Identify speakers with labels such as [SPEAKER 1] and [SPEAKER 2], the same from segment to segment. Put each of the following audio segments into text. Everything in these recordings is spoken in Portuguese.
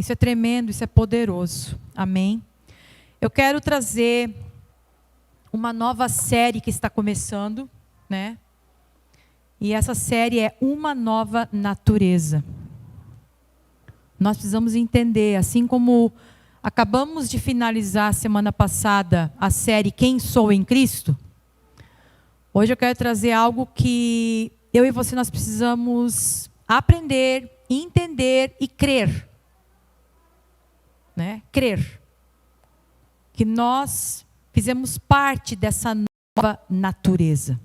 [SPEAKER 1] Isso é tremendo, isso é poderoso. Amém? Eu quero trazer uma nova série que está começando, né? E essa série é Uma Nova Natureza. Nós precisamos entender, assim como acabamos de finalizar semana passada a série Quem Sou em Cristo, hoje eu quero trazer algo que eu e você nós precisamos aprender, entender e crer. Né? Crer. Que nós fizemos parte dessa nova natureza.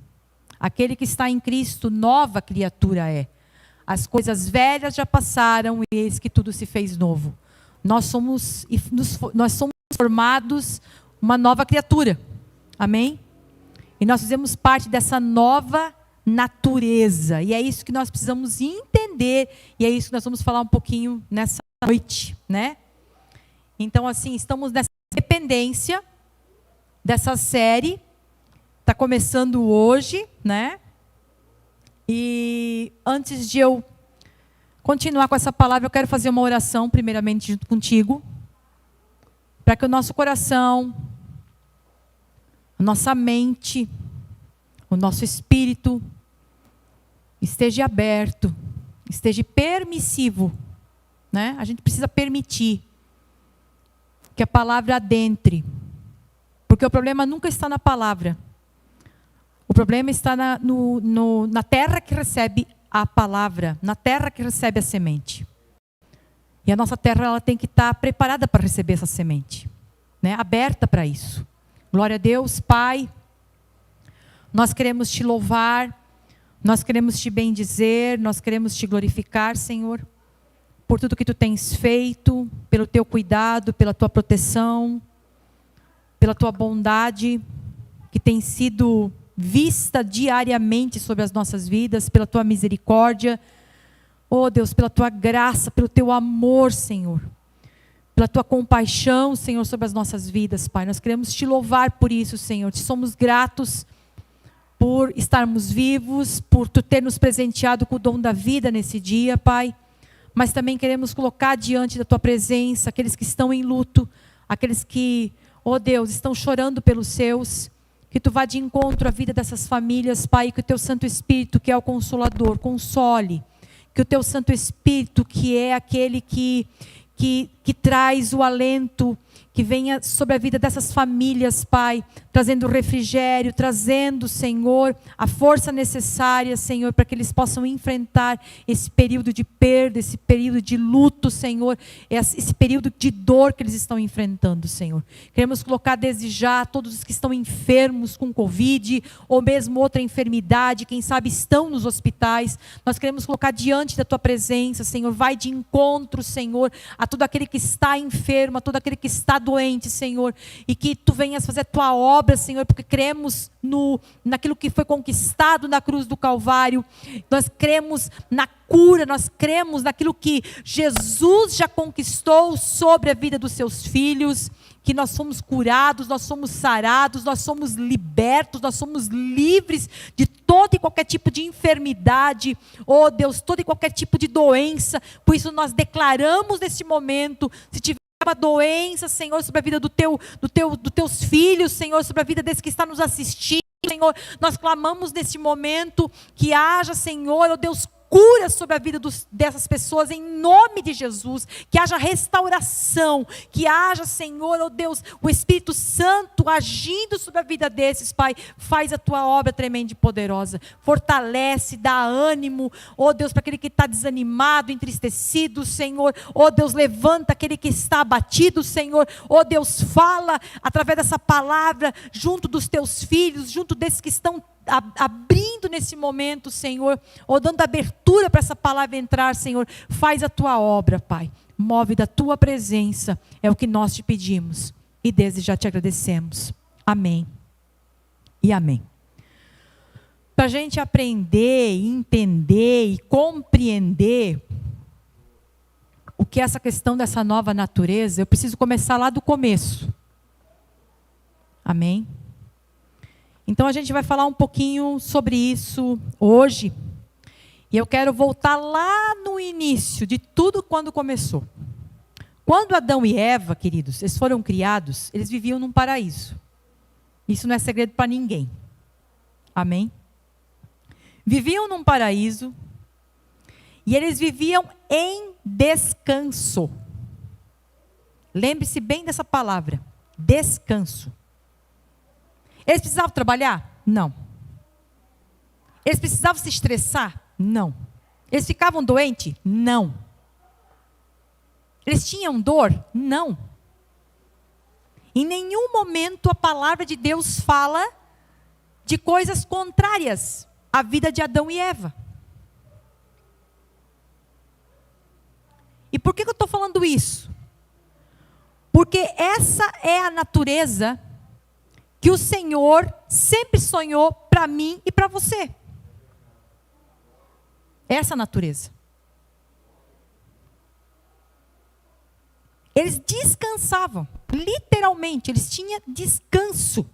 [SPEAKER 1] Aquele que está em Cristo, nova criatura é. As coisas velhas já passaram e eis que tudo se fez novo. Nós somos formados uma nova criatura. Amém? E nós fizemos parte dessa nova natureza. E é isso que nós precisamos entender. E é isso que nós vamos falar um pouquinho nessa noite, né? Então, assim, estamos nessa dependência dessa série. Está começando hoje, né? E antes de eu continuar com essa palavra, eu quero fazer uma oração, primeiramente, junto contigo, para que o nosso coração, a nossa mente, o nosso espírito esteja aberto, esteja permissivo, né? A gente precisa permitir que a palavra adentre, porque o problema nunca está na palavra. O problema está na terra que recebe a palavra, na terra que recebe a semente. E a nossa terra ela tem que estar preparada para receber essa semente, né? Aberta para isso. Glória a Deus, Pai. Nós queremos te louvar, nós queremos te bendizer, nós queremos te glorificar, Senhor, por tudo que tu tens feito, pelo teu cuidado, pela tua proteção, pela tua bondade, que tem sido vista diariamente sobre as nossas vidas, pela tua misericórdia, oh Deus, pela tua graça, pelo teu amor, Senhor, pela tua compaixão, Senhor, sobre as nossas vidas, Pai. Nós queremos te louvar por isso, Senhor. Te somos gratos por estarmos vivos, por tu ter nos presenteado com o dom da vida nesse dia, Pai. Mas também queremos colocar diante da tua presença aqueles que estão em luto, aqueles que, oh Deus, estão chorando pelos seus. Que tu vá de encontro à vida dessas famílias, Pai, que o teu Santo Espírito, que é o Consolador, console. Que o teu Santo Espírito, que é aquele que traz o alento, que venha sobre a vida dessas famílias, Pai, trazendo refrigério, trazendo, Senhor, a força necessária, Senhor, para que eles possam enfrentar esse período de perda, esse período de luto, Senhor, esse período de dor que eles estão enfrentando, Senhor. Queremos colocar desde já todos os que estão enfermos com Covid, ou mesmo outra enfermidade, quem sabe estão nos hospitais. Nós queremos colocar diante da tua presença, Senhor, vai de encontro, Senhor, a todo aquele que está enfermo, a todo aquele que está doente, Senhor, e que tu venhas fazer a tua obra, Senhor, porque cremos naquilo que foi conquistado na cruz do Calvário. Nós cremos na cura, nós cremos naquilo que Jesus já conquistou sobre a vida dos seus filhos, que nós somos curados, nós somos sarados, nós somos libertos, nós somos livres de todo e qualquer tipo de enfermidade, oh Deus, todo e qualquer tipo de doença. Por isso nós declaramos neste momento, se tiver uma doença, Senhor, sobre a vida dos teus filhos, Senhor, sobre a vida desse que está nos assistindo, Senhor, nós clamamos neste momento que haja, Senhor, oh Deus, cura sobre a vida dessas pessoas, em nome de Jesus, que haja restauração, que haja, Senhor, oh Deus, o Espírito Santo agindo sobre a vida desses, Pai. Faz a tua obra tremenda e poderosa, fortalece, dá ânimo, oh Deus, para aquele que está desanimado, entristecido, Senhor, oh Deus, levanta aquele que está abatido, Senhor, oh Deus, fala através dessa palavra, junto dos teus filhos, junto desses que estão abrindo nesse momento, Senhor, ou dando abertura para essa palavra entrar, Senhor. Faz a tua obra, Pai. Move da tua presença. É o que nós te pedimos. E desde já te agradecemos. Amém. E amém. Para a gente aprender, entender e compreender o que é essa questão dessa nova natureza, eu preciso começar lá do começo. Amém? Então a gente vai falar um pouquinho sobre isso hoje. E eu quero voltar lá no início de tudo quando começou. Quando Adão e Eva, queridos, eles foram criados, eles viviam num paraíso. Isso não é segredo para ninguém. Amém? Viviam num paraíso e eles viviam em descanso. Lembre-se bem dessa palavra, descanso. Eles precisavam trabalhar? Não. Eles precisavam se estressar? Não. Eles ficavam doentes? Não. Eles tinham dor? Não. Em nenhum momento a palavra de Deus fala de coisas contrárias à vida de Adão e Eva. E por que eu estou falando isso? Porque essa é a natureza que o Senhor sempre sonhou para mim e para você. Essa natureza. Eles descansavam, literalmente, eles tinham descanso.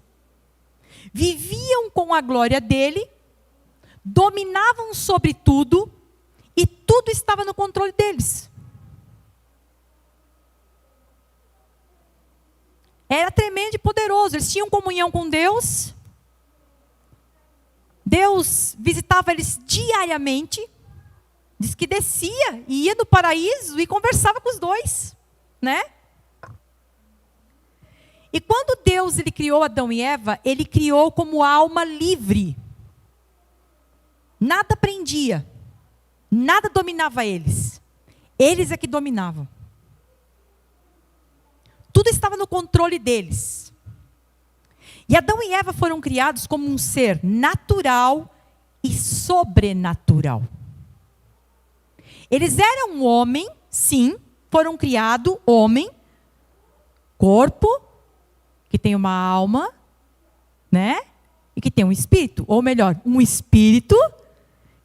[SPEAKER 1] Viviam com a glória dele, dominavam sobre tudo, e tudo estava no controle deles. Era tremendo e poderoso, eles tinham comunhão com Deus. Deus visitava eles diariamente. Diz que descia e ia no paraíso e conversava com os dois, né? E quando Deus ele criou Adão e Eva, ele criou como alma livre. Nada prendia, nada dominava eles. Eles é que dominavam. Tudo estava no controle deles. E Adão e Eva foram criados como um ser natural e sobrenatural. Eles eram um homem, sim, foram criados homem, corpo, que tem uma alma, né? E que tem um espírito. Ou melhor, um espírito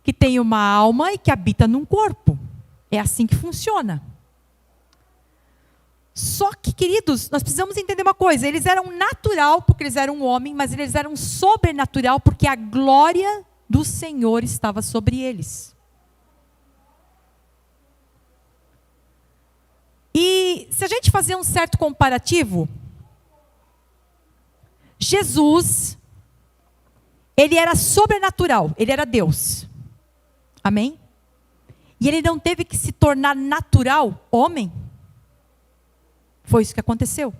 [SPEAKER 1] que tem uma alma e que habita num corpo. É assim que funciona. Só que, queridos, nós precisamos entender uma coisa. Eles eram natural porque eles eram um homem, mas eles eram sobrenatural porque a glória do Senhor estava sobre eles. E se a gente fazer um certo comparativo, Jesus, ele era sobrenatural, ele era Deus. Amém? E ele não teve que se tornar natural, homem. Foi isso que aconteceu.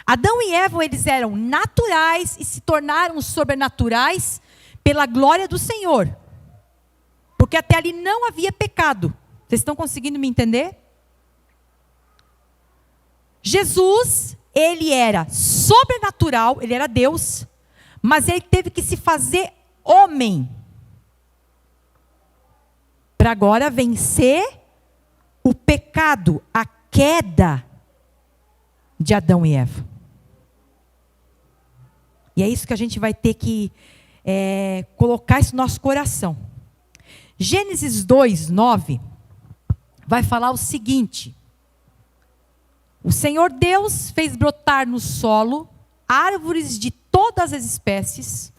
[SPEAKER 1] Adão e Eva, eles eram naturais e se tornaram sobrenaturais pela glória do Senhor. Porque até ali não havia pecado. Vocês estão conseguindo me entender? Jesus, ele era sobrenatural, ele era Deus, mas ele teve que se fazer homem para agora vencer o pecado, a queda de Adão e Eva. E é isso que a gente vai ter que colocar isso no nosso coração. Gênesis 2:9 vai falar o seguinte: o Senhor Deus fez brotar no solo árvores de todas as espécies,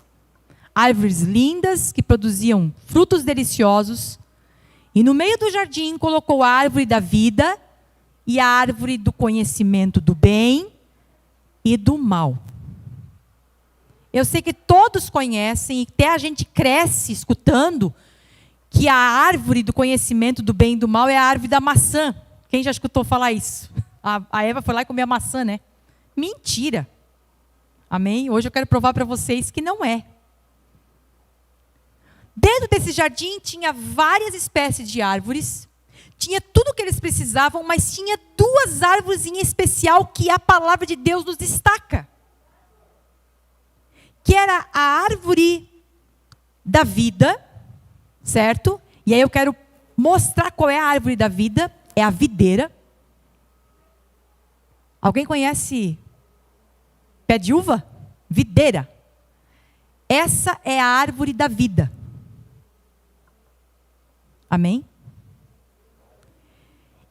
[SPEAKER 1] árvores lindas que produziam frutos deliciosos, e no meio do jardim colocou a árvore da vida e a árvore do conhecimento do bem e do mal. Eu sei que todos conhecem, e até a gente cresce escutando, que a árvore do conhecimento do bem e do mal é a árvore da maçã. Quem já escutou falar isso? A Eva foi lá e comeu a maçã, né? Mentira. Amém? Hoje eu quero provar para vocês que não é. Dentro desse jardim tinha várias espécies de árvores, tinha tudo o que eles precisavam, mas tinha duas árvores em especial que a palavra de Deus nos destaca. Que era a árvore da vida, certo? E aí eu quero mostrar qual é a árvore da vida. É a videira. Alguém conhece pé de uva? Videira. Essa é a árvore da vida. Amém?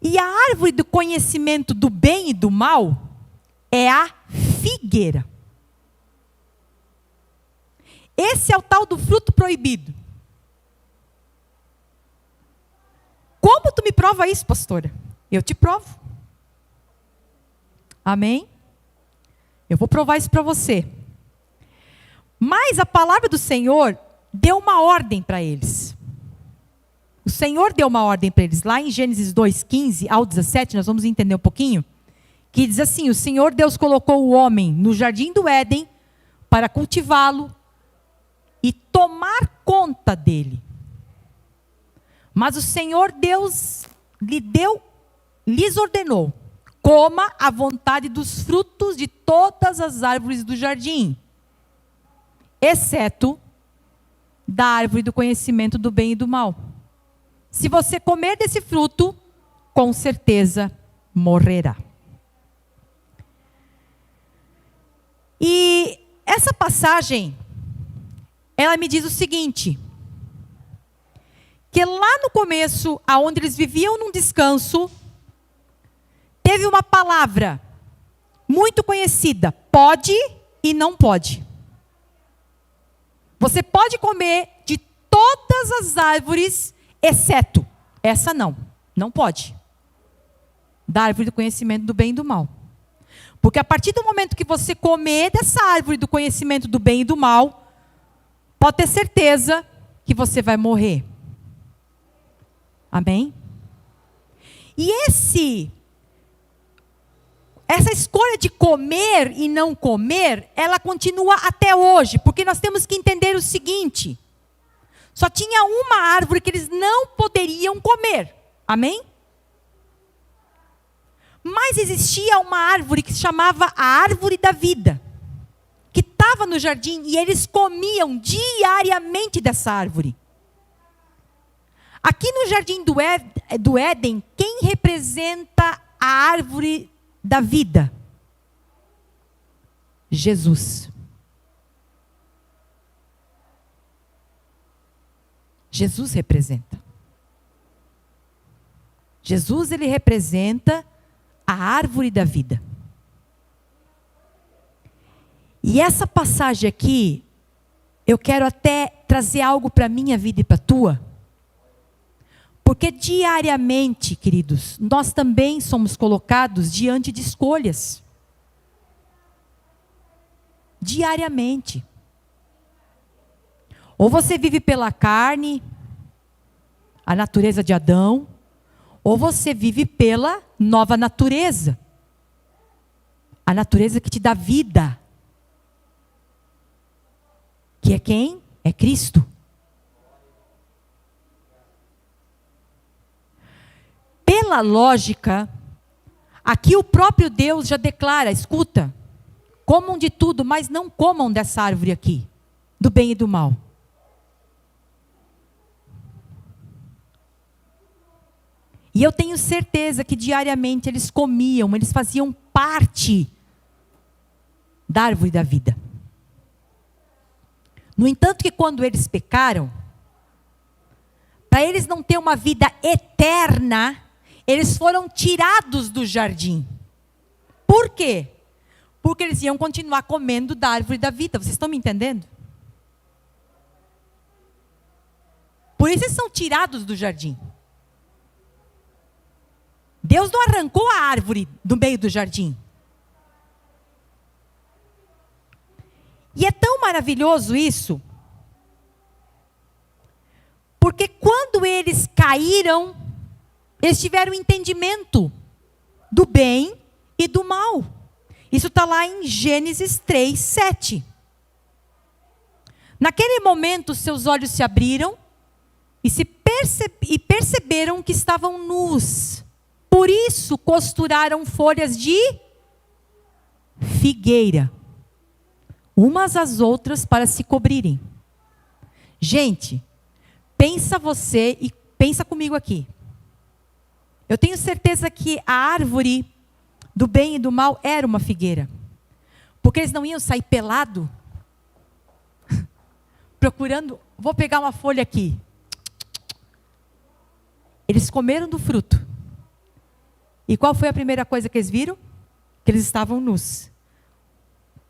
[SPEAKER 1] E a árvore do conhecimento do bem e do mal é a figueira. Esse é o tal do fruto proibido. Como tu me prova isso, pastora? Eu te provo. Amém? Eu vou provar isso para você. Mas a palavra do Senhor deu uma ordem para eles. O Senhor deu uma ordem para eles. Lá em Gênesis 2:15 ao 17, nós vamos entender um pouquinho. Que diz assim: o Senhor Deus colocou o homem no jardim do Éden para cultivá-lo e tomar conta dele. Mas o Senhor Deus lhes ordenou: coma à vontade dos frutos de todas as árvores do jardim, exceto da árvore do conhecimento do bem e do mal. Se você comer desse fruto, com certeza morrerá. E essa passagem, ela me diz o seguinte: que lá no começo, aonde eles viviam num descanso, teve uma palavra muito conhecida: pode e não pode. Você pode comer de todas as árvores, exceto essa não pode. Da árvore do conhecimento do bem e do mal. Porque a partir do momento que você comer dessa árvore do conhecimento do bem e do mal, pode ter certeza que você vai morrer. Amém? E essa escolha de comer e não comer, ela continua até hoje, porque nós temos que entender o seguinte: só tinha uma árvore que eles não poderiam comer. Amém? Mas existia uma árvore que se chamava a árvore da vida, que estava no jardim, e eles comiam diariamente dessa árvore. Aqui no jardim do Éden, quem representa a árvore da vida? Jesus. Jesus representa. Jesus, ele representa a árvore da vida. E essa passagem aqui, eu quero até trazer algo para a minha vida e para a tua. Porque diariamente, queridos, nós também somos colocados diante de escolhas. Diariamente. Ou você vive pela carne, a natureza de Adão, ou você vive pela nova natureza. A natureza que te dá vida. Que é quem? É Cristo. Pela lógica, aqui o próprio Deus já declara: escuta, comam de tudo, mas não comam dessa árvore aqui, do bem e do mal. E eu tenho certeza que diariamente eles comiam, eles faziam parte da árvore da vida. No entanto, que quando eles pecaram, para eles não ter uma vida eterna, eles foram tirados do jardim. Por quê? Porque eles iam continuar comendo da árvore da vida. Vocês estão me entendendo? Por isso eles são tirados do jardim. Deus não arrancou a árvore do meio do jardim. E é tão maravilhoso isso, porque quando eles caíram, eles tiveram entendimento do bem e do mal. Isso está lá em Gênesis 3:7. Naquele momento, seus olhos se abriram e perceberam que estavam nus. Por isso, costuraram folhas de figueira, umas às outras, para se cobrirem. Gente, pensa você e pensa comigo aqui. Eu tenho certeza que a árvore do bem e do mal era uma figueira. Porque eles não iam sair pelado, procurando, vou pegar uma folha aqui. Eles comeram do fruto. E qual foi a primeira coisa que eles viram? Que eles estavam nus.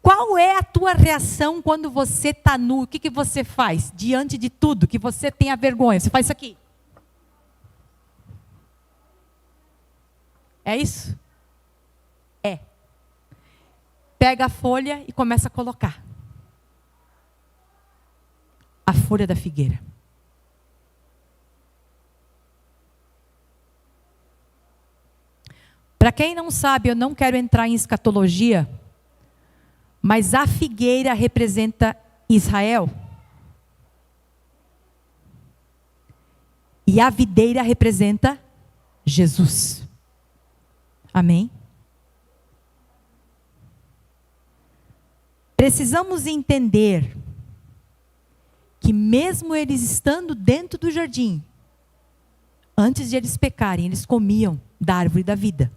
[SPEAKER 1] Qual é a tua reação quando você está nu? O que você faz diante de tudo? Que você tenha vergonha. Você faz isso aqui. É isso? É. Pega a folha e começa a colocar. A folha da figueira. Para quem não sabe, eu não quero entrar em escatologia, mas a figueira representa Israel. E a videira representa Jesus. Amém? Precisamos entender que mesmo eles estando dentro do jardim, antes de eles pecarem, eles comiam da árvore da vida.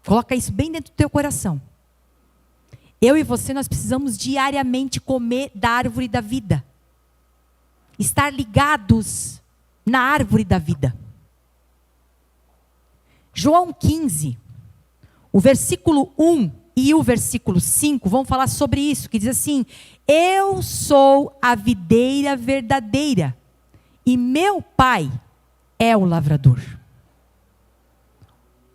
[SPEAKER 1] Coloca isso bem dentro do teu coração. Eu e você, nós precisamos diariamente comer da árvore da vida. Estar ligados na árvore da vida. João 15, o versículo 1 e o versículo 5 vão falar sobre isso, que diz assim: eu sou a videira verdadeira e meu pai é o lavrador.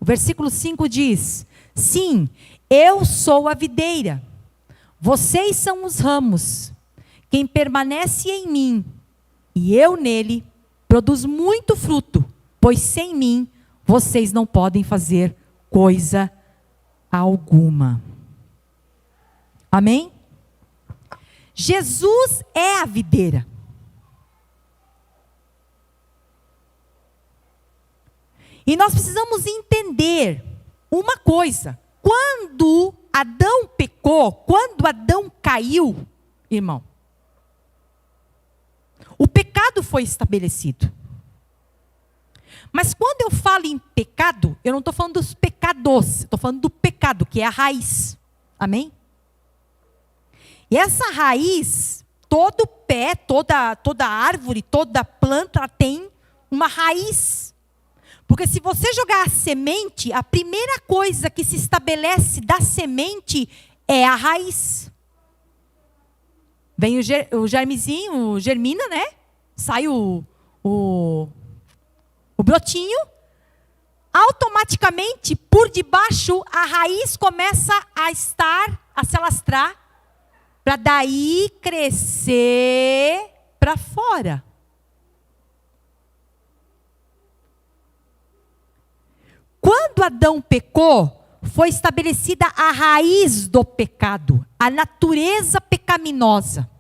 [SPEAKER 1] O versículo 5 diz: sim, eu sou a videira, vocês são os ramos. Quem permanece em mim e eu nele, produz muito fruto, pois sem mim vocês não podem fazer coisa alguma. Amém? Jesus é a videira. E nós precisamos entender uma coisa. Quando Adão pecou, quando Adão caiu, irmão, o pecado foi estabelecido. Mas quando eu falo em pecado, eu não estou falando dos pecados, estou falando do pecado, que é a raiz. Amém? E essa raiz, todo pé, toda árvore, toda planta, ela tem uma raiz. Porque se você jogar a semente, a primeira coisa que se estabelece da semente é a raiz. Vem o germezinho, germina, né? Sai o brotinho. Automaticamente, por debaixo, a raiz começa a se alastrar, para daí crescer para fora. Quando Adão pecou, foi estabelecida a raiz do pecado, a natureza pecaminosa.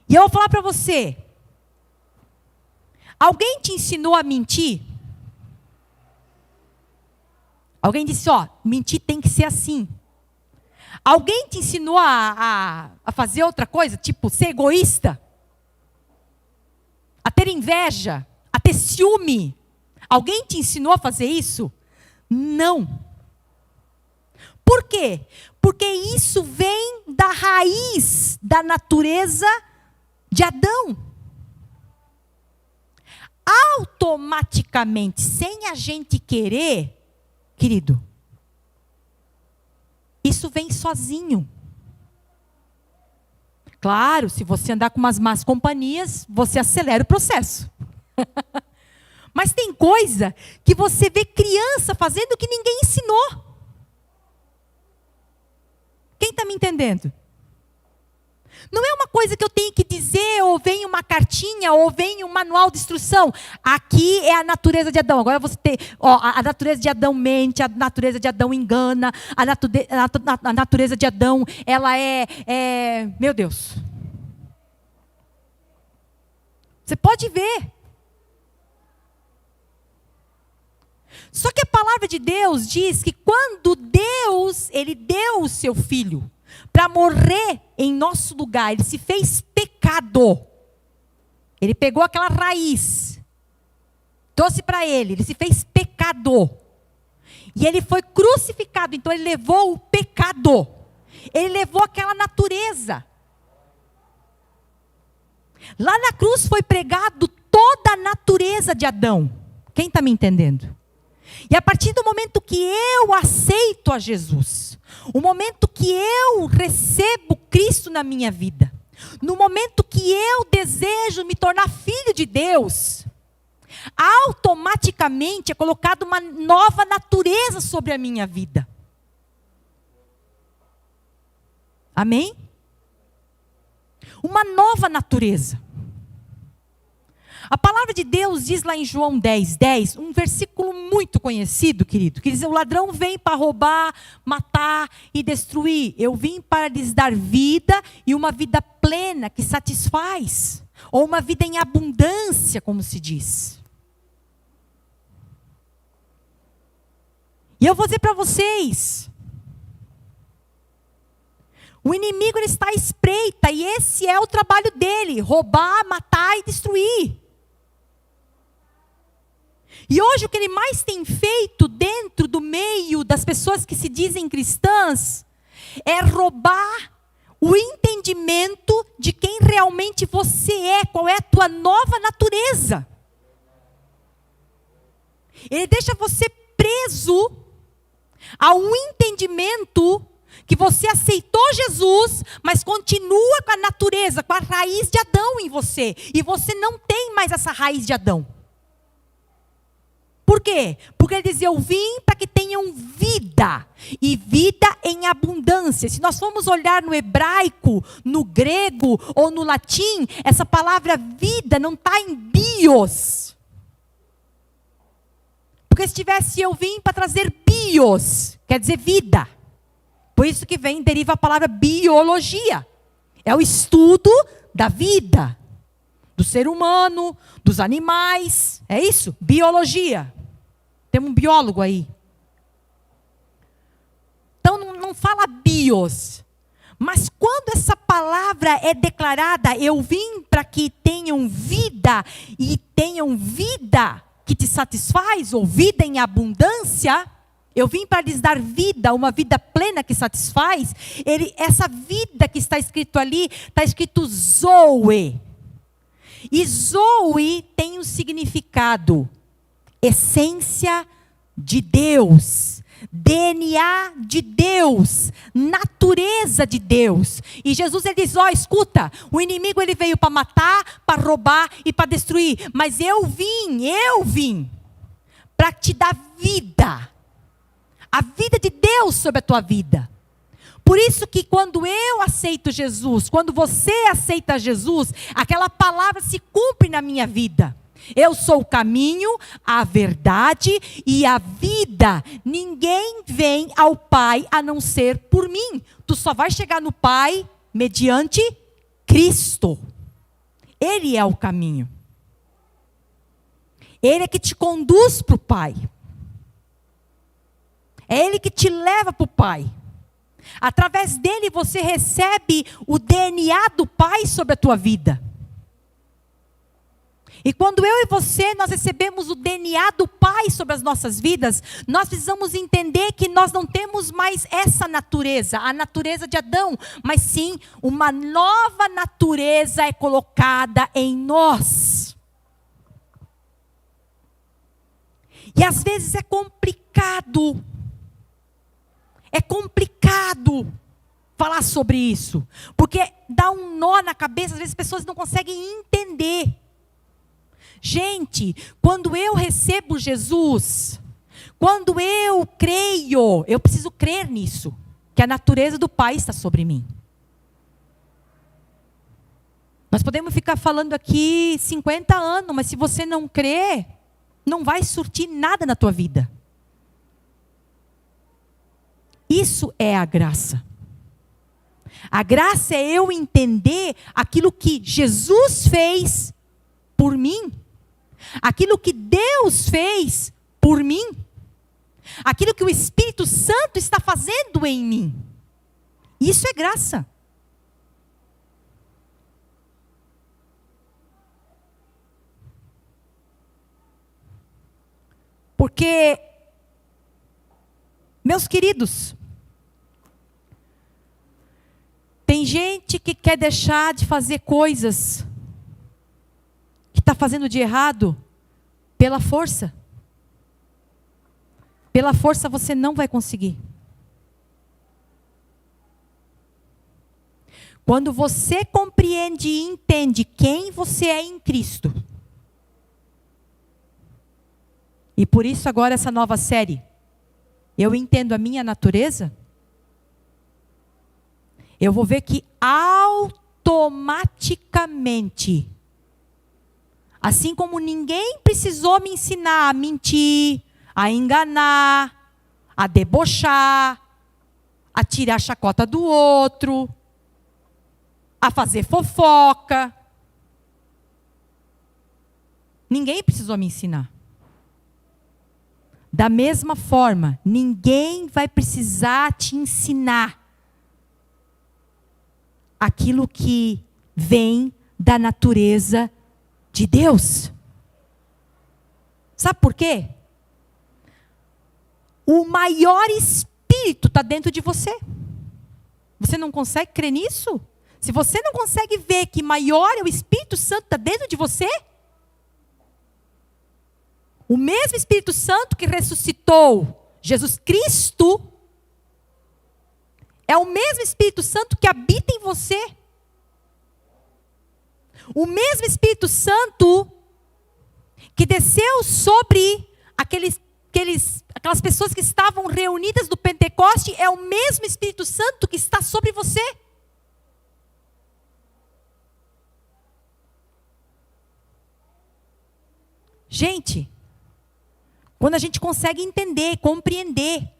[SPEAKER 1] E eu vou falar para você, alguém te ensinou a mentir? Alguém disse, ó, mentir tem que ser assim. Alguém te ensinou a fazer outra coisa, tipo ser egoísta? A ter inveja? A ter ciúme? Alguém te ensinou a fazer isso? Não. Por quê? Porque isso vem da raiz da natureza de Adão. Automaticamente, sem a gente querer, querido, isso vem sozinho. Claro, se você andar com umas más companhias, você acelera o processo. Mas tem coisa que você vê criança fazendo que ninguém ensinou. Quem está me entendendo? Não é uma coisa que eu tenho que dizer, ou vem uma cartinha, ou vem um manual de instrução. Aqui é a natureza de Adão. Agora você tem, ó, a natureza de Adão mente, a natureza de Adão engana, a natureza de Adão, ela meu Deus. Você pode ver. Só que a palavra de Deus diz que quando Deus, Ele deu o seu Filho para morrer em nosso lugar, Ele se fez pecado. Ele pegou aquela raiz, trouxe para Ele se fez pecado. E Ele foi crucificado, então Ele levou o pecado. Ele levou aquela natureza. Lá na cruz foi pregado toda a natureza de Adão. Quem está me entendendo? E a partir do momento que eu aceito a Jesus, o momento que eu recebo Cristo na minha vida, no momento que eu desejo me tornar filho de Deus, automaticamente é colocada uma nova natureza sobre a minha vida. Amém? Uma nova natureza. A palavra de Deus diz lá em João 10:10, um versículo muito conhecido, querido, que diz: o ladrão vem para roubar, matar e destruir. Eu vim para lhes dar vida e uma vida plena que satisfaz. Ou uma vida em abundância, como se diz. E eu vou dizer para vocês, o inimigo ele está à espreita e esse é o trabalho dele: roubar, matar e destruir. E hoje o que ele mais tem feito dentro do meio das pessoas que se dizem cristãs é roubar o entendimento de quem realmente você é, qual é a tua nova natureza. Ele deixa você preso a um entendimento que você aceitou Jesus, mas continua com a natureza, com a raiz de Adão em você. E você não tem mais essa raiz de Adão. Por quê? Porque ele diz: eu vim para que tenham vida, e vida em abundância. Se nós formos olhar no hebraico, no grego ou no latim, essa palavra vida não está em bios. Porque se tivesse eu vim para trazer bios, quer dizer vida. Por isso que deriva a palavra biologia. É o estudo da vida, do ser humano, dos animais. É isso? Biologia. Tem um biólogo aí. Então não fala bios. Mas quando essa palavra é declarada: eu vim para que tenham vida e tenham vida que te satisfaz, ou vida em abundância, eu vim para lhes dar vida, uma vida plena que satisfaz. Essa vida que está escrito ali, está escrito Zoe. E Zoe tem um significado: essência de Deus, DNA de Deus, natureza de Deus. E Jesus ele diz: ó, escuta, o inimigo ele veio para matar, para roubar e para destruir, mas eu vim para te dar vida, a vida de Deus sobre a tua vida. Por isso que quando eu aceito Jesus, quando você aceita Jesus, aquela palavra se cumpre na minha vida. Eu sou o caminho, a verdade e a vida. Ninguém vem ao Pai a não ser por mim. Tu só vai chegar no Pai mediante Cristo. Ele é o caminho. Ele é que te conduz para o Pai. É Ele que te leva para o Pai. Através dele você recebe o DNA do Pai sobre a tua vida. E quando eu e você, nós recebemos o DNA do Pai sobre as nossas vidas, nós precisamos entender que nós não temos mais essa natureza, a natureza de Adão, mas sim uma nova natureza é colocada em nós. E às vezes é complicado falar sobre isso, porque dá um nó na cabeça, às vezes as pessoas não conseguem entender. Gente, quando eu recebo Jesus, quando eu creio, eu preciso crer nisso, que a natureza do Pai está sobre mim. Nós podemos ficar falando aqui 50 anos, mas se você não crer, não vai surtir nada na tua vida. Isso é a graça. A graça é eu entender aquilo que Jesus fez por mim. Aquilo que Deus fez por mim. Aquilo que o Espírito Santo está fazendo em mim. Isso é graça. Porque, meus queridos, tem gente que quer deixar de fazer coisas que está fazendo de errado pela força. Pela força você não vai conseguir. Quando você compreende e entende quem você é em Cristo, E por isso agora essa nova série, eu entendo a minha natureza, eu vou ver que automaticamente, assim como ninguém precisou me ensinar a mentir, a enganar, a debochar, a tirar a chacota do outro, a fazer fofoca. Ninguém precisou me ensinar. Da mesma forma, ninguém vai precisar te ensinar aquilo que vem da natureza de Deus. Sabe por quê? O maior espírito está dentro de você. Você não consegue crer nisso? Se você não consegue ver que maior é o Espírito Santo está dentro de você, o mesmo Espírito Santo que ressuscitou Jesus Cristo, é o mesmo Espírito Santo que habita em você. O mesmo Espírito Santo que desceu sobre aquelas pessoas que estavam reunidas do Pentecoste, é o mesmo Espírito Santo que está sobre você. Gente, quando a gente consegue entender, compreender,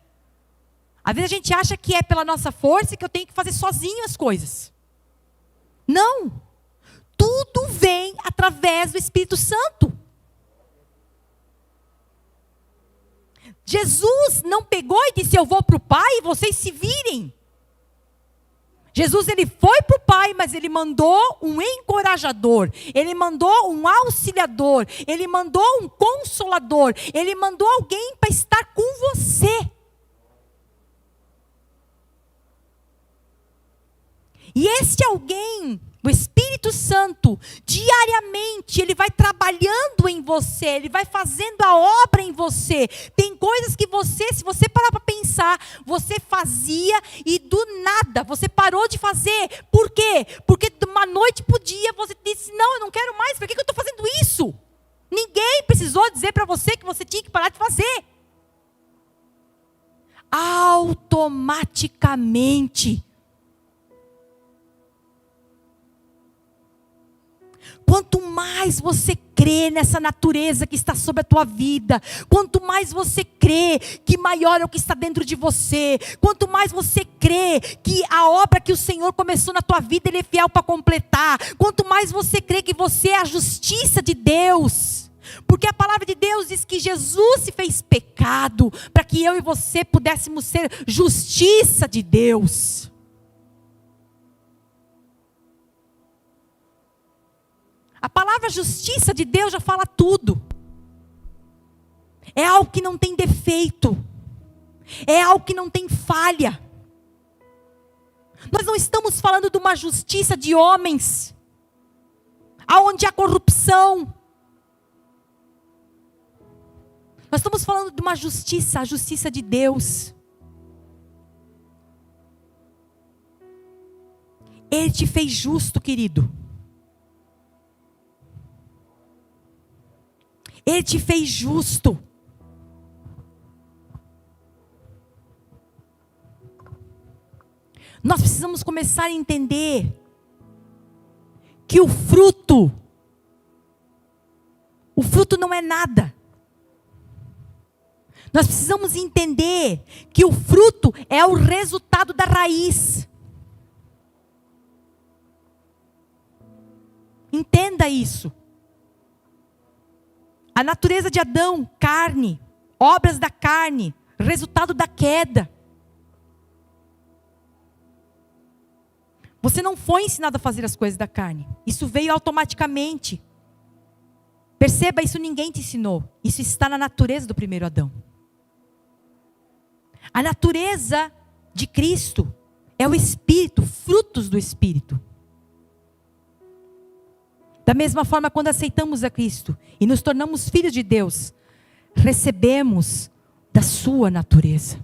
[SPEAKER 1] às vezes a gente acha que é pela nossa força que eu tenho que fazer sozinho as coisas. Não. Tudo vem através do Espírito Santo. Jesus não pegou e disse, eu vou para o Pai e vocês se virem. Jesus, ele foi para o Pai, mas ele mandou um encorajador, ele mandou um auxiliador, ele mandou um consolador, ele mandou alguém para estar com você. E este alguém, o Espírito Santo, diariamente, ele vai trabalhando em você, ele vai fazendo a obra em você. Tem coisas que você, se você parar para pensar, você fazia e do nada você parou de fazer. Por quê? Porque de uma noite para o dia você disse, não, eu não quero mais, por que eu estou fazendo isso? Ninguém precisou dizer para você que você tinha que parar de fazer. Automaticamente. Quanto mais você crê nessa natureza que está sobre a tua vida, quanto mais você crê que maior é o que está dentro de você, quanto mais você crê que a obra que o Senhor começou na tua vida, Ele é fiel para completar, quanto mais você crê que você é a justiça de Deus, porque a palavra de Deus diz que Jesus se fez pecado, para que eu e você pudéssemos ser justiça de Deus. A palavra justiça de Deus já fala tudo. É algo que não tem defeito. É algo que não tem falha. Nós não estamos falando de uma justiça de homens, aonde há corrupção. Nós estamos falando de uma justiça, a justiça de Deus. Ele te fez justo, querido. Ele te fez justo. Nós precisamos começar a entender que o fruto não é nada. Nós precisamos entender que o fruto é o resultado da raiz. Entenda isso. A natureza de Adão, carne, obras da carne, resultado da queda. Você não foi ensinado a fazer as coisas da carne. Isso veio automaticamente. Perceba, isso ninguém te ensinou. Isso está na natureza do primeiro Adão. A natureza de Cristo é o Espírito, frutos do Espírito. Da mesma forma, quando aceitamos a Cristo e nos tornamos filhos de Deus, recebemos da sua natureza.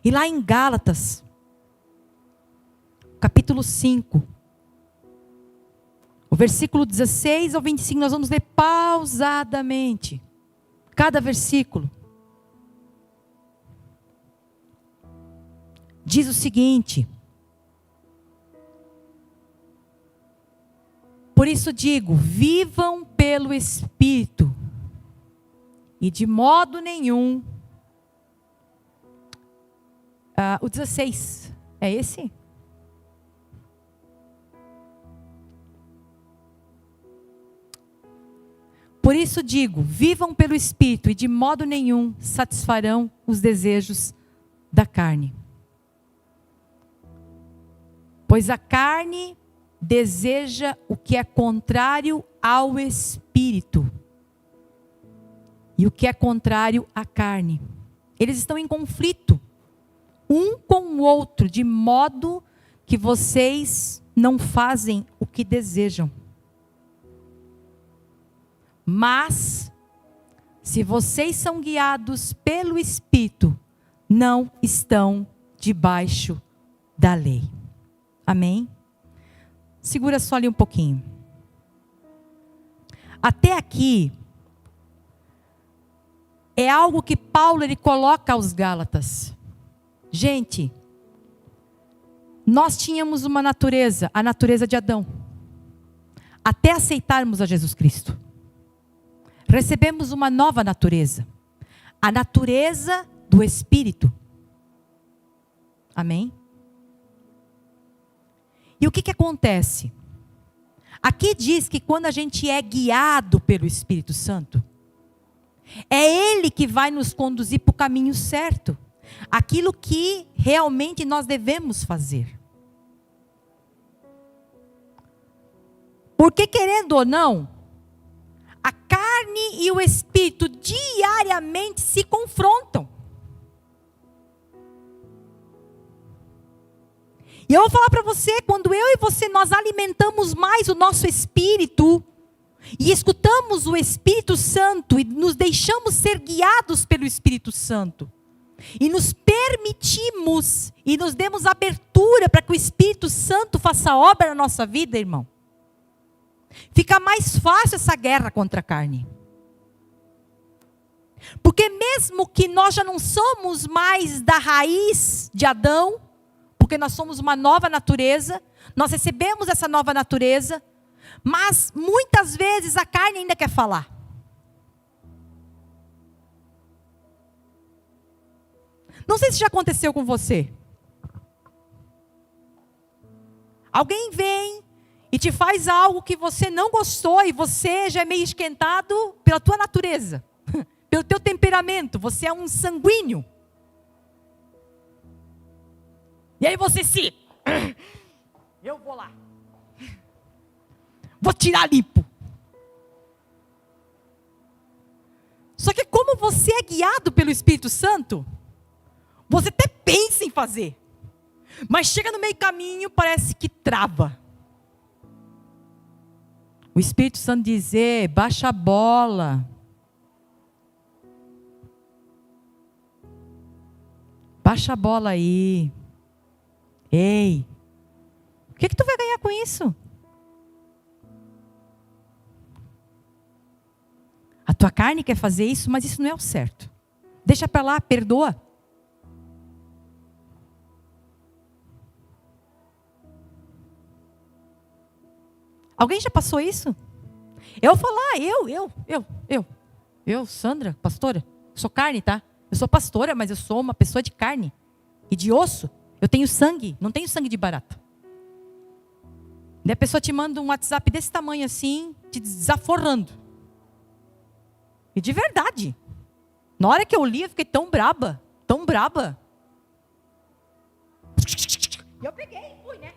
[SPEAKER 1] E lá em Gálatas, capítulo 5, o versículo 16 ao 25, nós vamos ler pausadamente. Cada versículo. Diz o seguinte: por isso digo, vivam pelo Espírito, e de modo nenhum... o 16, é esse? Por isso digo, vivam pelo Espírito, e de modo nenhum satisfarão os desejos da carne. Pois a carne deseja o que é contrário ao Espírito, e o que é contrário à carne. Eles estão em conflito um com o outro, de modo que vocês não fazem o que desejam. Mas, se vocês são guiados pelo Espírito, não estão debaixo da lei. Amém? Segura só ali um pouquinho. Até aqui, é algo que Paulo ele coloca aos Gálatas. Gente, nós tínhamos uma natureza, a natureza de Adão. Até aceitarmos a Jesus Cristo. Recebemos uma nova natureza. A natureza do Espírito. Amém? E o que acontece? Aqui diz que quando a gente é guiado pelo Espírito Santo, é Ele que vai nos conduzir para o caminho certo. Aquilo que realmente nós devemos fazer. Porque querendo ou não, a carne e o Espírito diariamente se confrontam. E eu vou falar para você, quando eu e você nós alimentamos mais o nosso espírito e escutamos o Espírito Santo e nos deixamos ser guiados pelo Espírito Santo e nos permitimos e nos demos abertura para que o Espírito Santo faça obra na nossa vida, irmão, fica mais fácil essa guerra contra a carne. Porque mesmo que nós já não somos mais da raiz de Adão, porque nós somos uma nova natureza, nós recebemos essa nova natureza, mas muitas vezes a carne ainda quer falar. Não sei se já aconteceu com você. Alguém vem e te faz algo que você não gostou e você já é meio esquentado pela tua natureza, pelo teu temperamento, você é um sanguíneo. E aí você eu vou lá. Vou tirar limpo. Só que como você é guiado pelo Espírito Santo, você até pensa em fazer. Mas chega no meio caminho, parece que trava. O Espírito Santo diz, baixa a bola. Baixa a bola aí. Ei, o que tu vai ganhar com isso? A tua carne quer fazer isso, mas isso não é o certo. Deixa para lá, perdoa. Alguém já passou isso? Eu vou falar, eu, Sandra, pastora, sou carne, tá? Eu sou pastora, mas eu sou uma pessoa de carne e de osso. Eu tenho sangue, não tenho sangue de barata. Daí a pessoa te manda um WhatsApp desse tamanho assim, te desaforrando. E de verdade. Na hora que eu li, eu fiquei tão braba. Tão braba. E eu peguei e fui, né?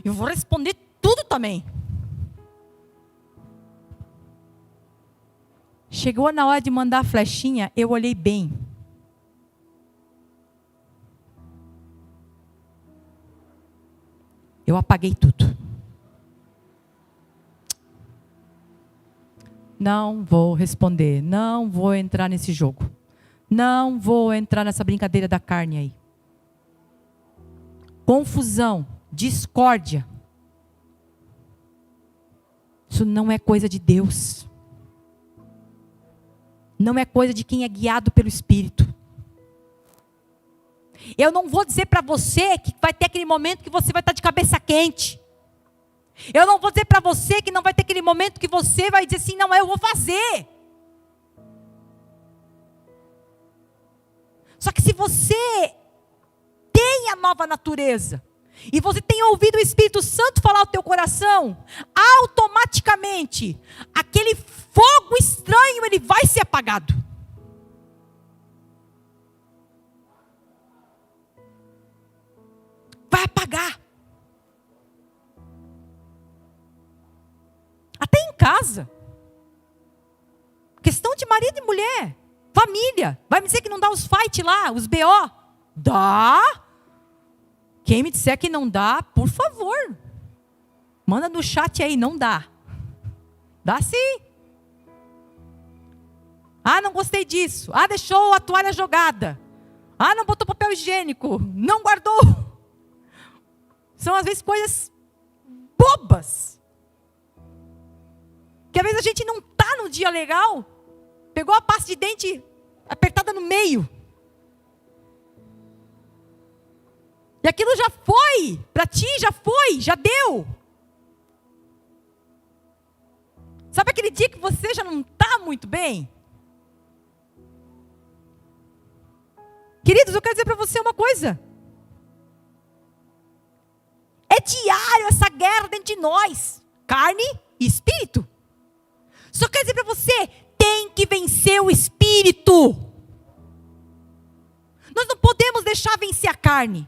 [SPEAKER 1] Eu vou responder tudo também. Chegou na hora de mandar a flechinha, eu olhei bem. Eu apaguei tudo. Não vou responder. Não vou entrar nesse jogo. Não vou entrar nessa brincadeira da carne aí. Confusão, discórdia. Isso não é coisa de Deus. Não é coisa de quem é guiado pelo Espírito. Eu não vou dizer para você que vai ter aquele momento que você vai estar de cabeça quente. Eu não vou dizer para você que não vai ter aquele momento que você vai dizer assim, não, eu vou fazer. Só que se você tem a nova natureza, e você tem ouvido o Espírito Santo falar ao teu coração, automaticamente, aquele fogo estranho, ele vai ser apagado. Vai apagar. Até em casa. Questão de marido e mulher. Família. Vai me dizer que não dá os fight lá, os BO? Dá. Quem me disser que não dá, por favor. Manda no chat aí, não dá. Dá sim. Ah, não gostei disso. Ah, deixou a toalha jogada. Ah, não botou papel higiênico. Não guardou. São às vezes coisas bobas. Que às vezes a gente não está no dia legal. Pegou a pasta de dente apertada no meio. E aquilo já foi. Para ti já foi, já deu. Sabe aquele dia que você já não está muito bem? Queridos, eu quero dizer para você uma coisa. É diário essa guerra dentro de nós. Carne e espírito. Só quero dizer para você, tem que vencer o espírito. Nós não podemos deixar vencer a carne.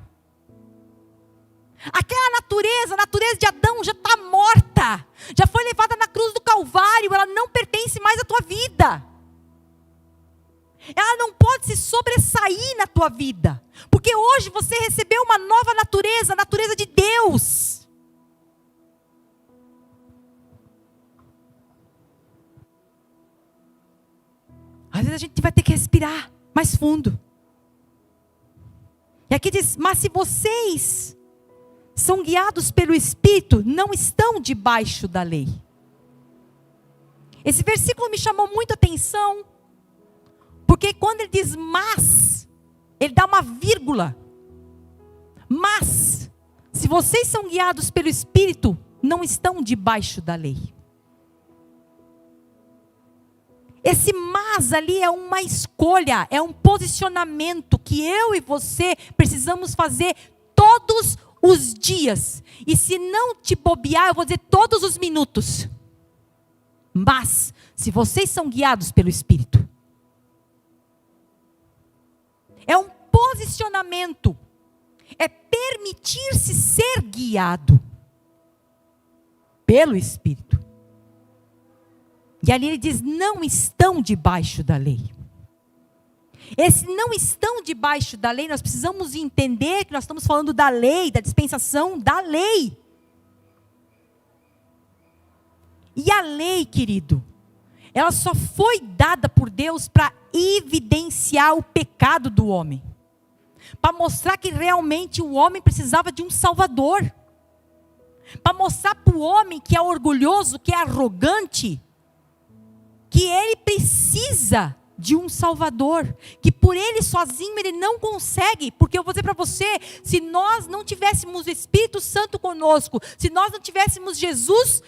[SPEAKER 1] Aquela natureza, a natureza de Adão já está morta. Já foi levada na cruz do Calvário. Ela não pertence mais à tua vida. Ela não pode se sobressair na tua vida. Porque hoje você recebeu uma nova natureza, a natureza de Deus. Às vezes a gente vai ter que respirar mais fundo. E aqui diz, mas se vocês são guiados pelo Espírito, não estão debaixo da lei. Esse versículo me chamou muito a atenção, porque quando ele diz mas, ele dá uma vírgula. Mas, se vocês são guiados pelo Espírito, não estão debaixo da lei. Esse mas ali é uma escolha, é um posicionamento que eu e você precisamos fazer todos os dias. E se não te bobear, eu vou dizer todos os minutos. Mas, se vocês são guiados pelo Espírito, é um posicionamento, é permitir-se ser guiado pelo Espírito. E ali ele diz, não estão debaixo da lei. Esse não estão debaixo da lei, nós precisamos entender que nós estamos falando da lei, da dispensação da lei. E a lei, querido, ela só foi dada por Deus para evidenciar o pecado do homem. Para mostrar que realmente o homem precisava de um Salvador. Para mostrar para o homem que é orgulhoso, que é arrogante, que ele precisa de um Salvador, que por ele sozinho ele não consegue, porque eu vou dizer para você, se nós não tivéssemos o Espírito Santo conosco, se nós não tivéssemos Jesus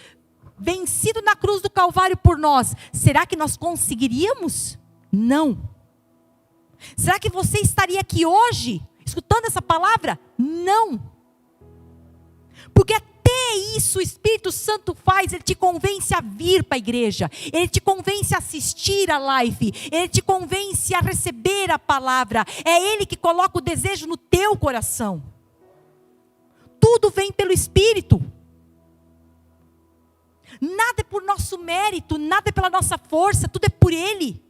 [SPEAKER 1] vencido na cruz do Calvário por nós, será que nós conseguiríamos? Não. Será que você estaria aqui hoje, escutando essa palavra? Não. Porque até isso o Espírito Santo faz, ele te convence a vir para a igreja, ele te convence a assistir a live, ele te convence a receber a palavra, é ele que coloca o desejo no teu coração. Tudo vem pelo Espírito. Nada é por nosso mérito, nada é pela nossa força, tudo é por ele.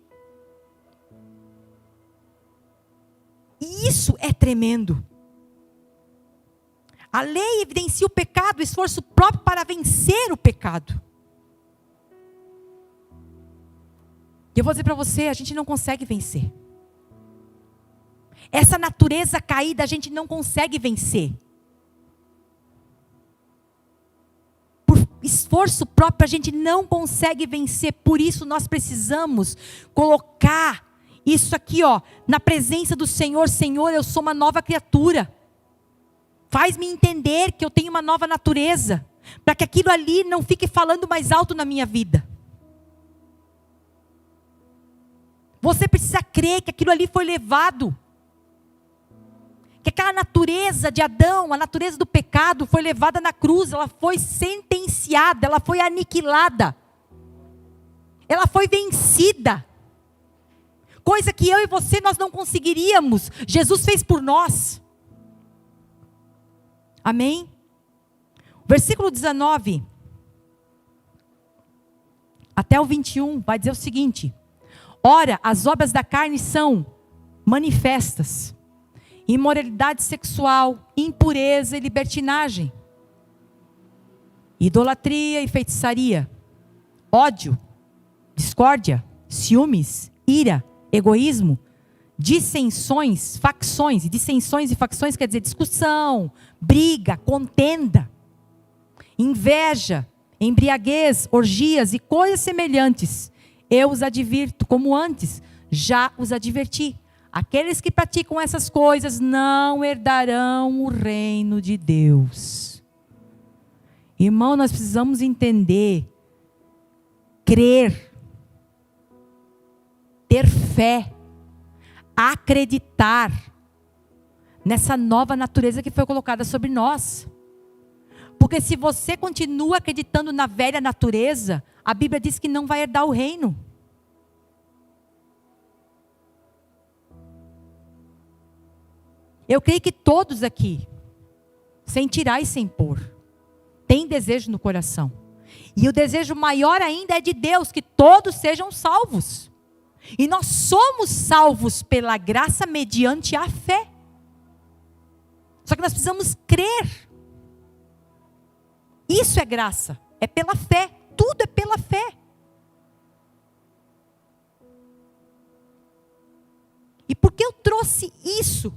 [SPEAKER 1] E isso é tremendo. A lei evidencia o pecado, o esforço próprio para vencer o pecado. E eu vou dizer para você, a gente não consegue vencer. Essa natureza caída a gente não consegue vencer. esforço próprio a gente não consegue vencer. Por isso nós precisamos colocar isso aqui, na presença do Senhor. Senhor, eu sou uma nova criatura. Faz-me entender que eu tenho uma nova natureza, para que aquilo ali não fique falando mais alto na minha vida. Você precisa crer que aquilo ali foi levado. Que aquela natureza de Adão, a natureza do pecado, foi levada na cruz, ela foi sentenciada, ela foi aniquilada. Ela foi vencida. Coisa que eu e você nós não conseguiríamos. Jesus fez por nós. Amém? Versículo 19 até o 21 vai dizer o seguinte: ora, as obras da carne são manifestas: imoralidade sexual, impureza e libertinagem, idolatria e feitiçaria, ódio, discórdia, ciúmes, ira, egoísmo, dissensões, facções. E dissensões e facções quer dizer discussão, briga, contenda, inveja, embriaguez, orgias e coisas semelhantes. Eu os advirto, como antes já os adverti. Aqueles que praticam essas coisas não herdarão o reino de Deus. Irmão, nós precisamos entender, crer, ter fé, acreditar nessa nova natureza que foi colocada sobre nós. Porque se você continua acreditando na velha natureza, a Bíblia diz que não vai herdar o reino. Eu creio que todos aqui, sem tirar e sem pôr, têm desejo no coração. E o desejo maior ainda é de Deus, que todos sejam salvos. E nós somos salvos pela graça mediante a fé. Só que nós precisamos crer. Isso é graça, é pela fé, tudo é pela fé. E por que eu trouxe isso?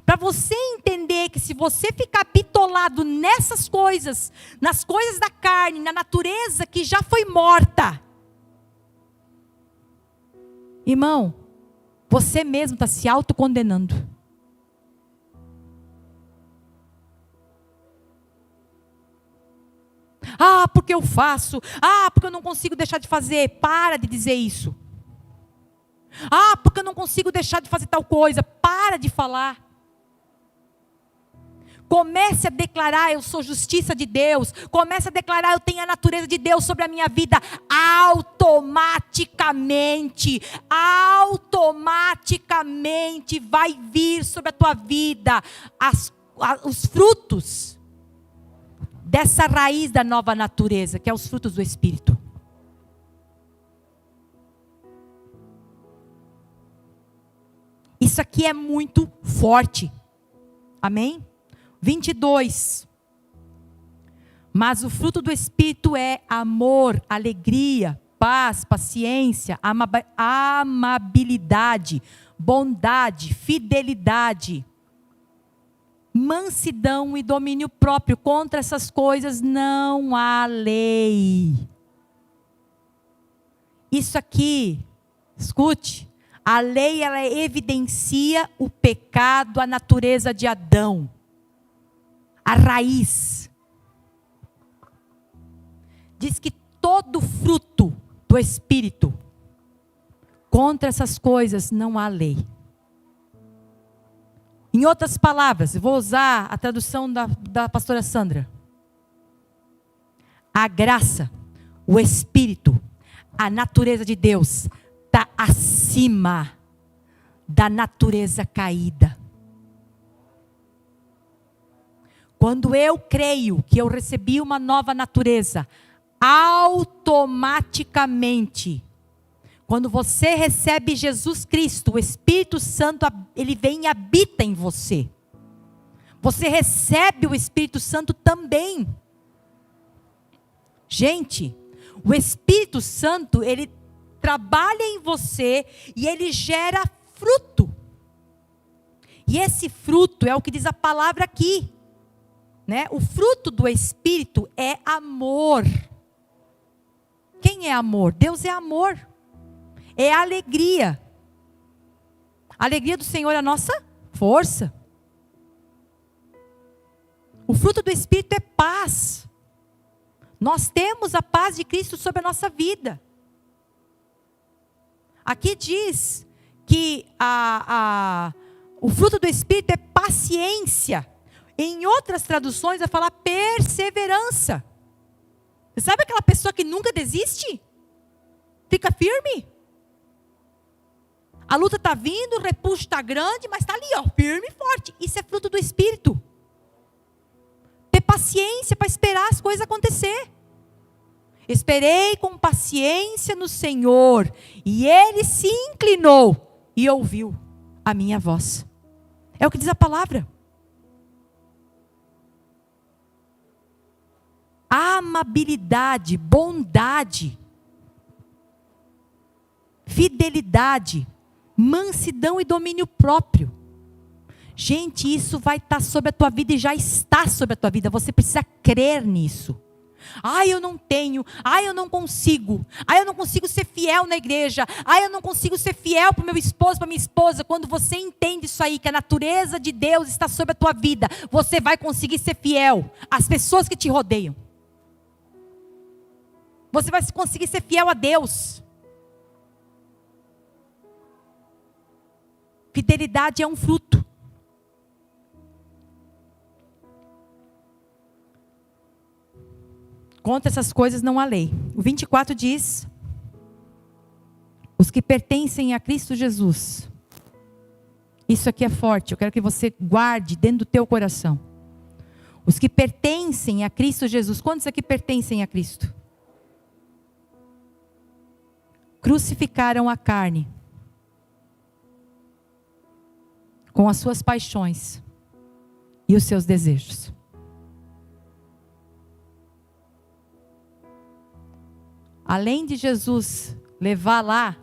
[SPEAKER 1] Para você entender que se você ficar bitolado nessas coisas, nas coisas da carne, na natureza que já foi morta, irmão, você mesmo está se autocondenando. Ah, porque eu faço. Ah, porque eu não consigo deixar de fazer. Para de dizer isso. Ah, porque eu não consigo deixar de fazer tal coisa. Para de falar. Comece a declarar: eu sou justiça de Deus. Comece a declarar: eu tenho a natureza de Deus sobre a minha vida. Automaticamente vai vir sobre a tua vida os frutos dessa raiz da nova natureza, que é os frutos do Espírito. Isso aqui é muito forte. Amém? 22. Mas o fruto do Espírito é amor, alegria, paz, paciência, amabilidade, bondade, fidelidade, mansidão e domínio próprio. Contra essas coisas não há lei. Isso aqui, escute, a lei ela evidencia o pecado, a natureza de Adão, a raiz. Diz que todo fruto do Espírito, contra essas coisas não há lei. Em outras palavras, vou usar a tradução da pastora Sandra. A graça, o Espírito, a natureza de Deus está acima da natureza caída. Quando eu creio que eu recebi uma nova natureza, automaticamente, quando você recebe Jesus Cristo, o Espírito Santo, ele vem e habita em você. Você recebe o Espírito Santo também. Gente, o Espírito Santo, ele trabalha em você e ele gera fruto. E esse fruto é o que diz a palavra aqui. né? O fruto do Espírito é amor. Quem é amor? Deus é amor. É alegria. A alegria do Senhor é a nossa força. O fruto do Espírito é paz. Nós temos a paz de Cristo sobre a nossa vida. Aqui diz que o fruto do Espírito é paciência. Em outras traduções vai falar perseverança. Você sabe aquela pessoa que nunca desiste? Fica firme. A luta está vindo, o repuxo está grande, mas está ali, ó, firme e forte. Isso é fruto do Espírito. Ter paciência para esperar as coisas acontecer. Esperei com paciência no Senhor, e Ele se inclinou e ouviu a minha voz. É o que diz a palavra. Amabilidade, bondade, fidelidade, mansidão e domínio próprio. Gente, isso vai estar sobre a tua vida e já está sobre a tua vida. Você precisa crer nisso. Eu não tenho. Eu não consigo. Eu não consigo ser fiel na igreja. Eu não consigo ser fiel para o meu esposo, para minha esposa. Quando você entende isso aí, que a natureza de Deus está sobre a tua vida, você vai conseguir ser fiel às pessoas que te rodeiam. Você vai conseguir ser fiel a Deus. Fidelidade é um fruto. Contra essas coisas não há lei. O 24 diz: os que pertencem a Cristo Jesus. Isso aqui é forte, eu quero que você guarde dentro do teu coração. Os que pertencem a Cristo Jesus. Quantos aqui pertencem a Cristo? Crucificaram a carne com as suas paixões e os seus desejos. Além de Jesus levar lá,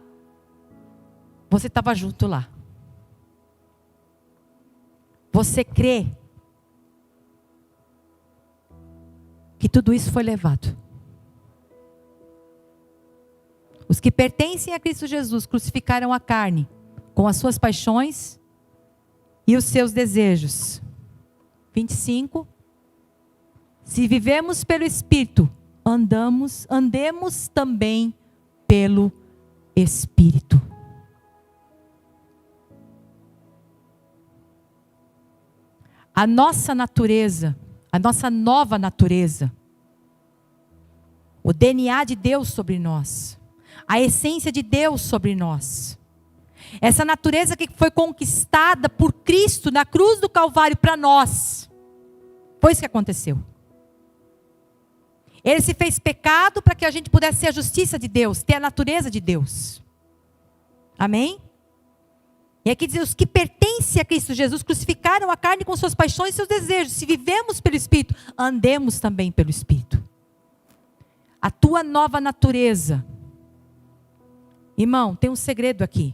[SPEAKER 1] você estava junto lá. Você crê que tudo isso foi levado. Os que pertencem a Cristo Jesus crucificaram a carne com as suas paixões e os seus desejos. 25. Se vivemos pelo Espírito, andemos também pelo Espírito. A nossa natureza, a nossa nova natureza, o DNA de Deus sobre nós, a essência de Deus sobre nós, essa natureza que foi conquistada por Cristo na cruz do Calvário para nós, foi isso que aconteceu. Ele se fez pecado para que a gente pudesse ser a justiça de Deus, ter a natureza de Deus. Amém? E aqui diz: os que pertencem a Cristo Jesus crucificaram a carne com suas paixões e seus desejos. Se vivemos pelo Espírito, andemos também pelo Espírito. A tua nova natureza. Irmão, tem um segredo aqui.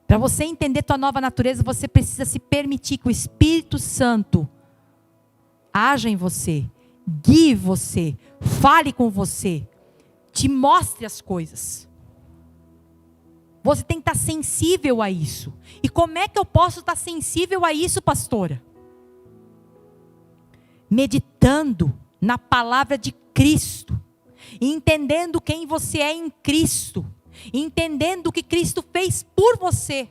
[SPEAKER 1] Para você entender tua nova natureza, você precisa se permitir que o Espírito Santo haja em você, guie você, fale com você, te mostre as coisas. Você tem que estar sensível a isso. E como é que eu posso estar sensível a isso, pastora? Meditando na palavra de Cristo, entendendo quem você é em Cristo, entendendo o que Cristo fez por você,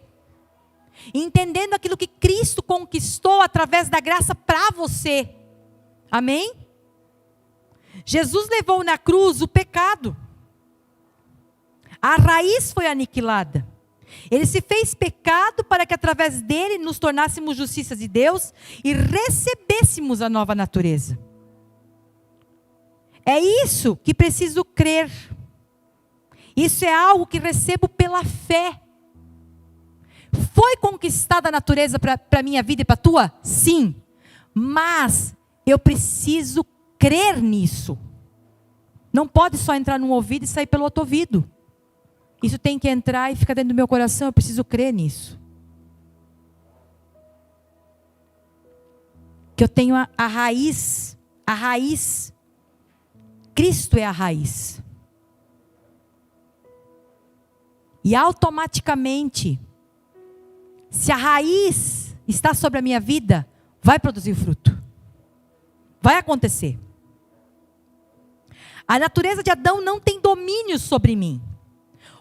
[SPEAKER 1] entendendo aquilo que Cristo conquistou através da graça para você. Amém? Jesus levou na cruz o pecado. A raiz foi aniquilada. Ele se fez pecado para que através dele nos tornássemos justiça de Deus e recebêssemos a nova natureza. É isso que preciso crer. Isso é algo que recebo pela fé. Foi conquistada a natureza para a minha vida e para a tua? Sim. Mas eu preciso crer nisso. Não pode só entrar num ouvido e sair pelo outro ouvido. Isso tem que entrar e ficar dentro do meu coração. Eu preciso crer nisso. que eu tenho a raiz, Cristo é a raiz. E automaticamente, se a raiz está sobre a minha vida, vai produzir fruto. Vai acontecer. A natureza de Adão não tem domínio sobre mim.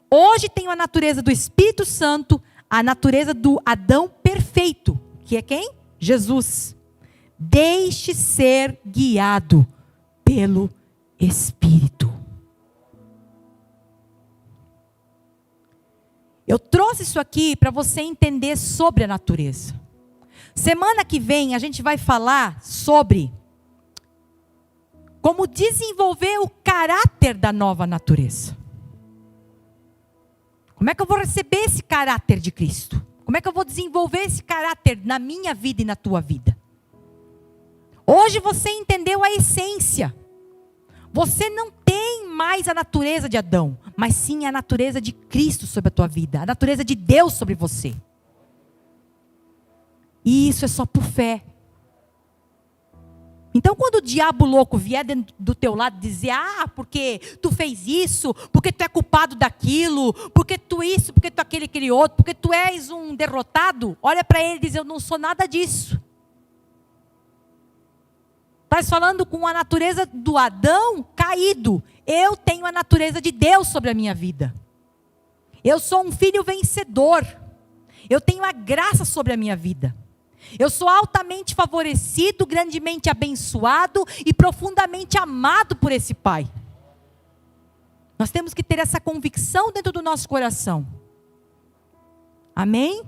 [SPEAKER 1] Hoje tenho a natureza do Espírito Santo, a natureza do Adão perfeito, que é quem? Jesus. Deixe ser guiado pelo Espírito. Eu trouxe isso aqui para você entender sobre a natureza. Semana que vem a gente vai falar sobre como desenvolver o caráter da nova natureza. Como é que eu vou receber esse caráter de Cristo? Como é que eu vou desenvolver esse caráter na minha vida e na tua vida? Hoje você entendeu a essência. Você não tem mais a natureza de Adão, mas sim a natureza de Cristo sobre a tua vida, a natureza de Deus sobre você. E isso é só por fé. Então quando o diabo louco vier do teu lado dizer, porque tu fez isso, porque tu é culpado daquilo, porque tu isso, porque tu aquele outro, porque tu és um derrotado, olha para ele e diz, eu não sou nada disso. Estás falando com a natureza do Adão caído. Eu tenho a natureza de Deus sobre a minha vida. Eu sou um filho vencedor. Eu tenho a graça sobre a minha vida. Eu sou altamente favorecido, grandemente abençoado e profundamente amado por esse Pai. Nós temos que ter essa convicção dentro do nosso coração. Amém?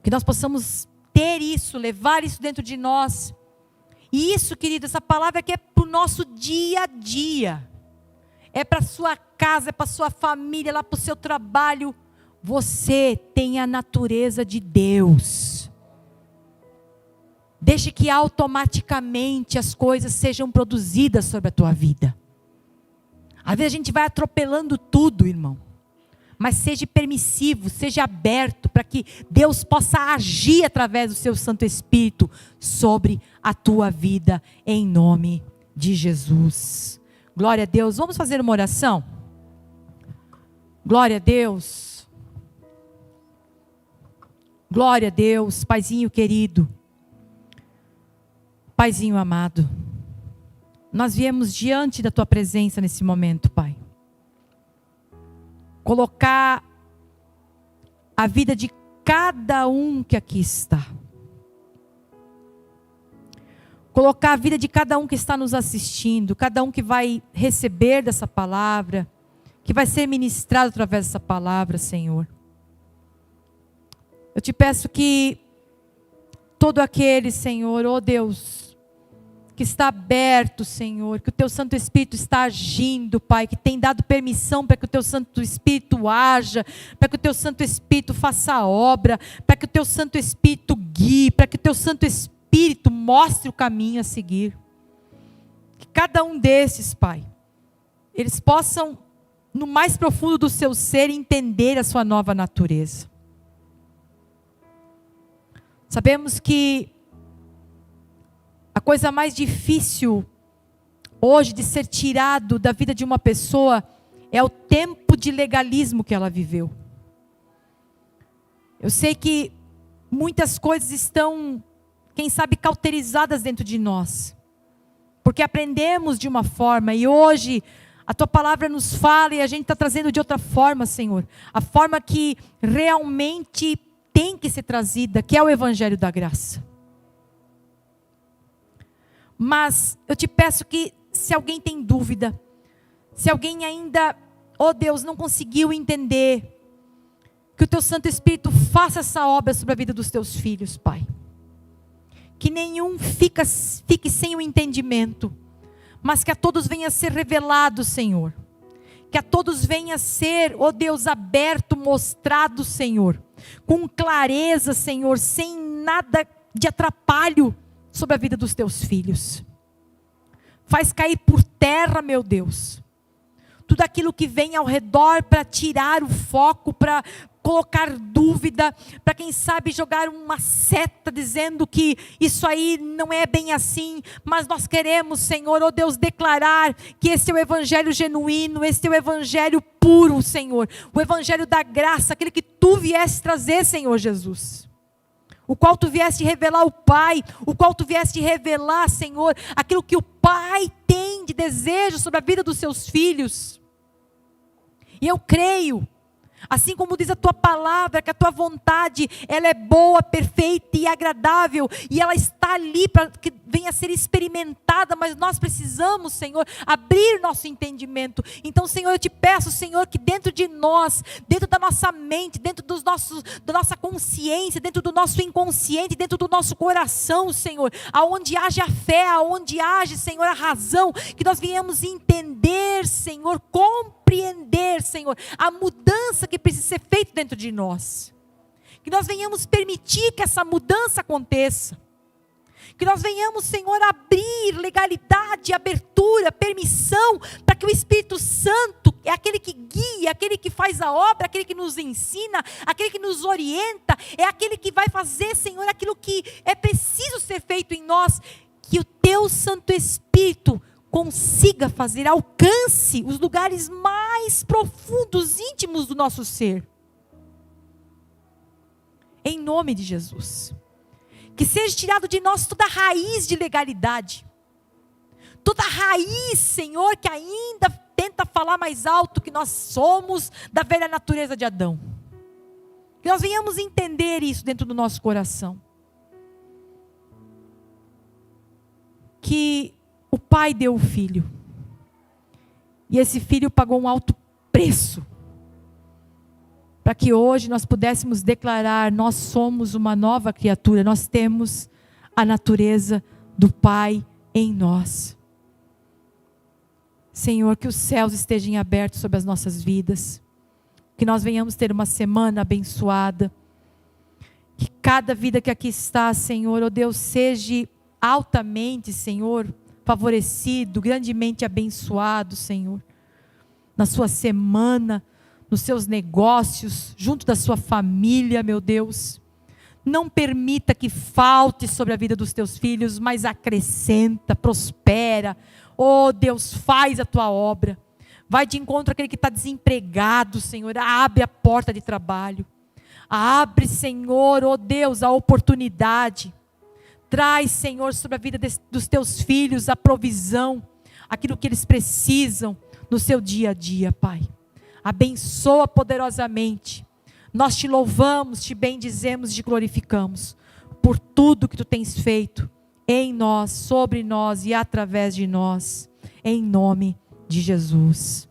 [SPEAKER 1] Que nós possamos ter isso, levar isso dentro de nós. E isso, querido, essa palavra aqui é para o nosso dia a dia. É para a sua casa, é para a sua família, lá para o seu trabalho. Você tem a natureza de Deus. Deixe que automaticamente as coisas sejam produzidas sobre a tua vida. Às vezes a gente vai atropelando tudo, irmão. Mas seja permissivo, seja aberto para que Deus possa agir através do seu Santo Espírito sobre a tua vida, em nome de Jesus. Glória a Deus. Vamos fazer uma oração? Glória a Deus. Glória a Deus, Paizinho querido. Paizinho amado. Nós viemos diante da tua presença nesse momento, Pai. Colocar a vida de cada um que aqui está. Colocar a vida de cada um que está nos assistindo, cada um que vai receber dessa palavra, que vai ser ministrado através dessa palavra, Senhor. Eu te peço que todo aquele, Senhor, ó Deus, que está aberto, Senhor, que o Teu Santo Espírito está agindo, Pai, que tem dado permissão para que o Teu Santo Espírito haja, para que o Teu Santo Espírito faça a obra, para que o Teu Santo Espírito guie, para que o Teu Santo Espírito mostre o caminho a seguir. Que cada um desses, Pai, eles possam, no mais profundo do seu ser, entender a sua nova natureza. Sabemos que a coisa mais difícil hoje de ser tirado da vida de uma pessoa é o tempo de legalismo que ela viveu. Eu sei que muitas coisas estão, quem sabe, cauterizadas dentro de nós. Porque aprendemos de uma forma e hoje a Tua palavra nos fala e a gente está trazendo de outra forma, Senhor. A forma que realmente tem que ser trazida, que é o Evangelho da Graça. Mas eu te peço que, se alguém tem dúvida, se alguém ainda, ó Deus, não conseguiu entender, que o Teu Santo Espírito faça essa obra sobre a vida dos Teus filhos, Pai. Que nenhum fique sem o entendimento, mas que a todos venha a ser revelado, Senhor. Que a todos venha a ser, ó Deus, aberto, mostrado, Senhor. Com clareza, Senhor, sem nada de atrapalho sobre a vida dos Teus filhos. Faz cair por terra, meu Deus, tudo aquilo que vem ao redor para tirar o foco, para colocar dúvida, para quem sabe jogar uma seta dizendo que isso aí não é bem assim, mas nós queremos, Senhor, ó Deus, declarar que esse é o evangelho genuíno, esse é o evangelho puro, Senhor, o evangelho da graça, aquele que tu vieste trazer, Senhor Jesus, o qual tu vieste revelar o Pai, o qual tu vieste revelar, Senhor, aquilo que o Pai tem de desejo sobre a vida dos seus filhos. E eu creio, assim como diz a tua palavra, que a tua vontade, ela é boa, perfeita e agradável, e ela está ali para que venha a ser experimentada, mas nós precisamos, Senhor, abrir nosso entendimento. Então, Senhor, eu te peço, Senhor, que dentro de nós, dentro da nossa mente, dentro da nossa consciência, dentro do nosso inconsciente, dentro do nosso coração, Senhor, aonde haja a fé, aonde haja, Senhor, a razão, que nós venhamos entender, Senhor, compreender, Senhor, a mudança que precisa ser feita dentro de nós. Que nós venhamos permitir que essa mudança aconteça. Que nós venhamos, Senhor, abrir legalidade, abertura, permissão, para que o Espírito Santo, é aquele que guia, aquele que faz a obra, aquele que nos ensina, aquele que nos orienta, é aquele que vai fazer, Senhor, aquilo que é preciso ser feito em nós, que o teu Santo Espírito consiga fazer, alcance os lugares mais profundos, íntimos do nosso ser. Em nome de Jesus. Que seja tirado de nós toda raiz de legalidade. Toda raiz, Senhor, que ainda tenta falar mais alto que nós somos da velha natureza de Adão. Que nós venhamos entender isso dentro do nosso coração. Que o Pai deu o Filho. E esse Filho pagou um alto preço. Para que hoje nós pudéssemos declarar, nós somos uma nova criatura. Nós temos a natureza do Pai em nós. Senhor, que os céus estejam abertos sobre as nossas vidas. Que nós venhamos ter uma semana abençoada. Que cada vida que aqui está, Senhor, ó Deus, seja altamente, Senhor, favorecido, grandemente abençoado, Senhor, na sua semana, nos seus negócios, junto da sua família, meu Deus. Não permita que falte sobre a vida dos teus filhos, mas acrescenta, prospera. Oh Deus, faz a tua obra. Vai de encontro àquele que está desempregado, Senhor. Abre a porta de trabalho. Abre, Senhor, oh Deus, a oportunidade. Traz, Senhor, sobre a vida dos teus filhos a provisão, aquilo que eles precisam no seu dia a dia, Pai. Abençoa poderosamente. Nós te louvamos, te bendizemos e te glorificamos por tudo que tu tens feito em nós, sobre nós e através de nós, em nome de Jesus.